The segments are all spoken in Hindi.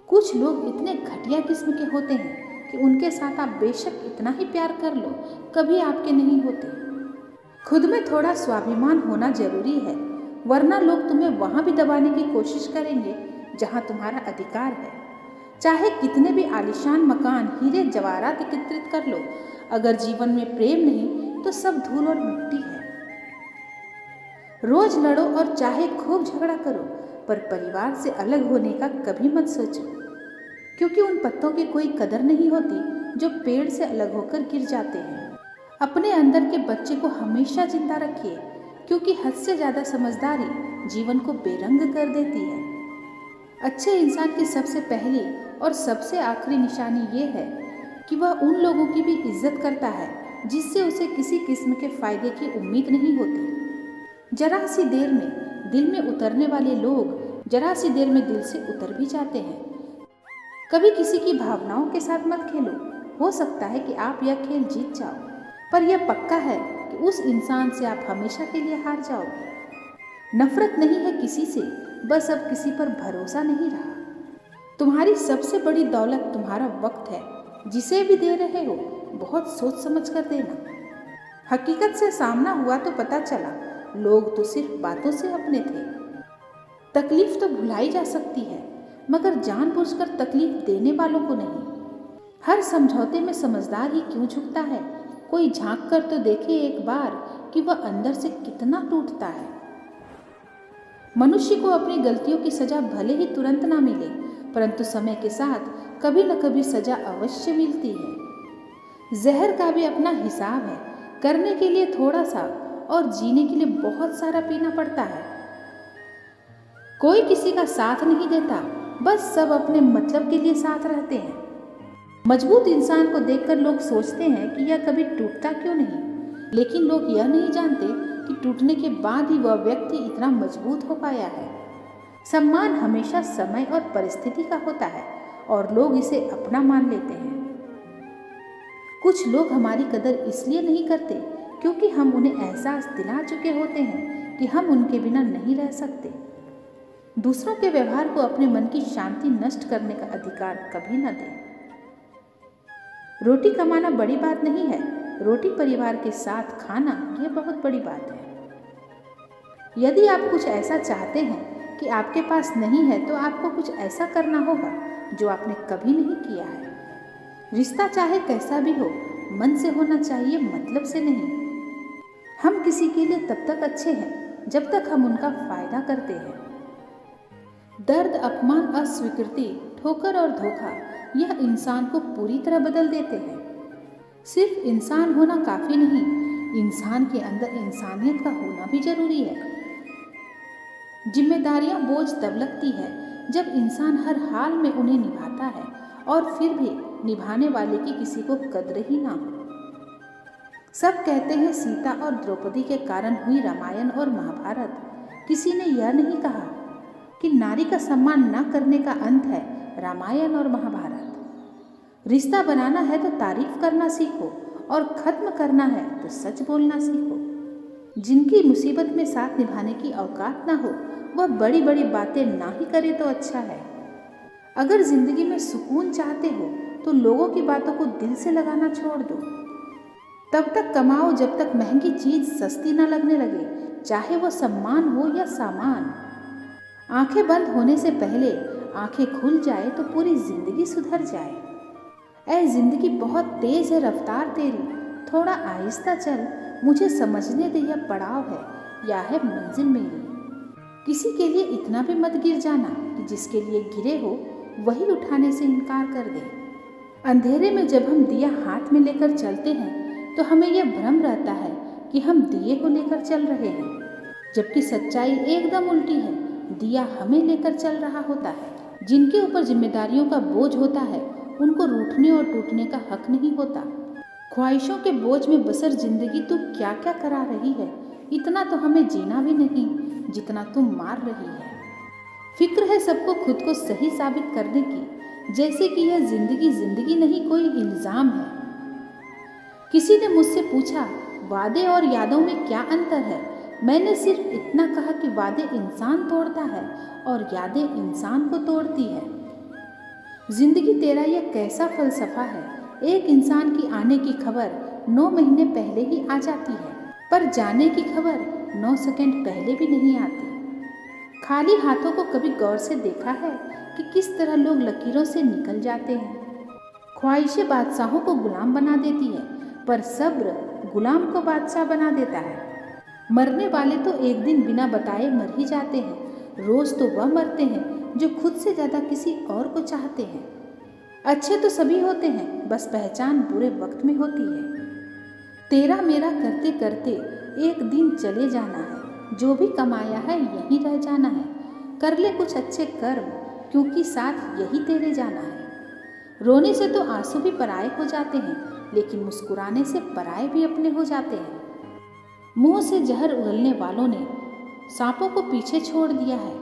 कुछ लोग इतने घटिया किस्म के होते हैं कि उनके साथ आप बेशक इतना ही प्यार कर लो, कभी आपके नहीं होते। खुद में थोड़ा स्वाभिमान होना जरूरी है, वरना लोग तुम्हें वहां भी दबाने की कोशिश करेंगे जहां तुम्हारा अधिकार है। चाहे कितने भी आलीशान मकान, हीरे जवाहरात एकत्रित कर लो, अगर जीवन में प्रेम नहीं तो सब धूल और मिट्टी है। रोज लड़ो और चाहे खूब झगड़ा करो, पर परिवार से अलग होने का कभी मत सोचो, क्योंकि उन पत्तों की कोई कदर नहीं होती जो पेड़ से अलग होकर गिर जाते हैं। अपने अंदर के बच्चे को हमेशा जिंदा रखिए, क्योंकि हद से ज्यादा समझदारी जीवन को बेरंग कर देती है। अच्छे इंसान की सबसे पहली और सबसे आखिरी निशानी ये है कि वह उन लोगों की भी इज्जत करता है जिससे उसे किसी किस्म के फायदे की उम्मीद नहीं होती। जरा सी देर में दिल में उतरने वाले लोग जरा सी देर में दिल से उतर भी जाते हैं। कभी किसी की भावनाओं के साथ मत खेलो, हो सकता है कि आप यह खेल जीत जाओ, पर यह पक्का है कि उस इंसान से आप हमेशा के लिए हार जाओगे। नफरत नहीं है किसी से, बस अब किसी पर भरोसा नहीं रहा। तुम्हारी सबसे बड़ी दौलत तुम्हारा वक्त है, जिसे भी दे रहे हो बहुत सोच समझ कर देना। हकीकत से सामना हुआ तो पता चला लोग तो सिर्फ बातों से अपने थे। तकलीफ तो भुलाई जा सकती है, मगर जानबूझकर तकलीफ देने वालों को नहीं। हर समझौते में समझदार ही क्यों झुकता है? कोई झांक कर तो देखे एक बार कि वह अंदर से कितना टूटता है। मनुष्य को अपनी गलतियों की सजा भले ही तुरंत ना मिले, परंतु समय के साथ कभी न कभी सजा अवश्य मिलती है। जहर का भी अपना हिसाब है, करने के लिए थोड़ा सा और जीने के लिए बहुत सारा पीना पड़ता है। कोई किसी का साथ नहीं देता, बस सब अपने मतलब के लिए साथ रहते हैं। मजबूत इंसान को देखकर लोग सोचते हैं कि यह कभी टूटता क्यों नहीं, लेकिन लोग यह नहीं जानते कि टूटने के बाद ही वह व्यक्ति इतना मजबूत हो पाया है। सम्मान हमेशा समय और परिस्थिति का होता है और लोग इसे अपना मान लेते हैं। कुछ लोग हमारी कदर इसलिए नहीं करते क्योंकि हम उन्हें एहसास दिला चुके होते हैं कि हम उनके बिना नहीं रह सकते। दूसरों के व्यवहार को अपने मन की शांति नष्ट करने का अधिकार कभी न दें। रोटी कमाना बड़ी बात नहीं है, रोटी परिवार के साथ खाना यह बहुत बड़ी बात है। यदि आप कुछ ऐसा चाहते हैं कि आपके पास नहीं है, तो आपको कुछ ऐसा करना होगा जो आपने कभी नहीं किया है। रिश्ता चाहे कैसा भी हो, मन से होना चाहिए, मतलब से नहीं। हम किसी के लिए तब तक अच्छे हैं जब तक हम उनका फायदा करते हैं। दर्द, अपमान, अस्वीकृति, ठोकर और धोखा यह इंसान को पूरी तरह बदल देते हैं। सिर्फ इंसान होना काफी नहीं, इंसान के अंदर इंसानियत का होना भी जरूरी है। जिम्मेदारियां बोझ तब लगती है जब इंसान हर हाल में उन्हें निभाता है और फिर भी निभाने वाले की किसी को कद्र ही ना हो। सब कहते हैं सीता और द्रौपदी के कारण हुई रामायण और महाभारत। किसी ने यह नहीं कहा कि नारी का सम्मान न करने का अंत है रामायण और महाभारत। रिश्ता बनाना है तो तारीफ करना सीखो और खत्म करना है तो सच बोलना सीखो। जिनकी मुसीबत में साथ निभाने की औकात ना हो, वह बड़ी बड़ी बातें ना ही करे तो अच्छा है। अगर जिंदगी में सुकून चाहते हो तो लोगों की बातों को दिल से लगाना छोड़ दो। तब तक कमाओ जब तक महंगी चीज सस्ती ना लगने लगे, चाहे वो सम्मान हो या सामान। आंखें बंद होने से पहले आंखें खुल जाए तो पूरी जिंदगी सुधर जाए। ऐ जिंदगी बहुत तेज है रफ्तार तेरी, थोड़ा आहिस्ता चल, मुझे समझने दे यह पड़ाव है या है मंजिल मेरी। किसी के लिए इतना भी मत गिर जाना कि जिसके लिए गिरे हो वही उठाने से इनकार कर दे। अंधेरे में जब हम दिया हाथ में लेकर चलते हैं तो हमें यह भ्रम रहता है कि हम दिए को लेकर चल रहे हैं, जबकि सच्चाई एकदम उल्टी है। दिया हमें लेकर चल रहा होता है। जिनके ऊपर जिम्मेदारियों का बोझ होता है उनको रूठने और टूटने का हक नहीं होता। ख्वाहिशों के बोझ में बसर जिंदगी तू क्या क्या करा रही है, इतना तो हमें जीना भी नहीं जितना तुम मार रही है। फिक्र है सबको खुद को सही साबित करने की, जैसे कि यह जिंदगी जिंदगी नहीं कोई इल्जाम है। किसी ने मुझसे पूछा वादे और यादों में क्या अंतर है। मैंने सिर्फ इतना कहा कि वादे इंसान तोड़ता है और यादें इंसान को तोड़ती है। जिंदगी तेरा यह कैसा फलसफा है, एक इंसान की आने की खबर 9 महीने पहले ही आ जाती है, पर जाने की खबर 9 सेकंड पहले भी नहीं आती। खाली हाथों को कभी गौर से देखा है कि किस तरह लोग लकीरों से निकल जाते हैं। ख्वाहिशें बादशाहों को गुलाम बना देती है, पर सब्र गुलाम को बादशाह बना देता है। मरने वाले तो एक दिन बिना बताए मर ही जाते हैं। रोज तो वह मरते हैं जो खुद से ज़्यादा किसी और को चाहते हैं। अच्छे तो सभी होते हैं, बस पहचान बुरे वक्त में होती है। तेरा मेरा करते करते एक दिन चले जाना है, जो भी कमाया है यहीं रह जाना है। कर ले कुछ अच्छे कर्म, क्योंकि साथ यही तेरे जाना है। रोने से तो आंसू भी पराए हो जाते हैं, लेकिन मुस्कुराने से पराए भी अपने हो जाते हैं। मुंह से जहर उगलने वालों ने सांपों को पीछे छोड़ दिया है,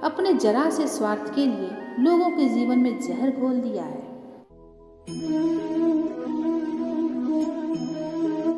अपने जरा से स्वार्थ के लिए लोगों के जीवन में जहर घोल दिया है।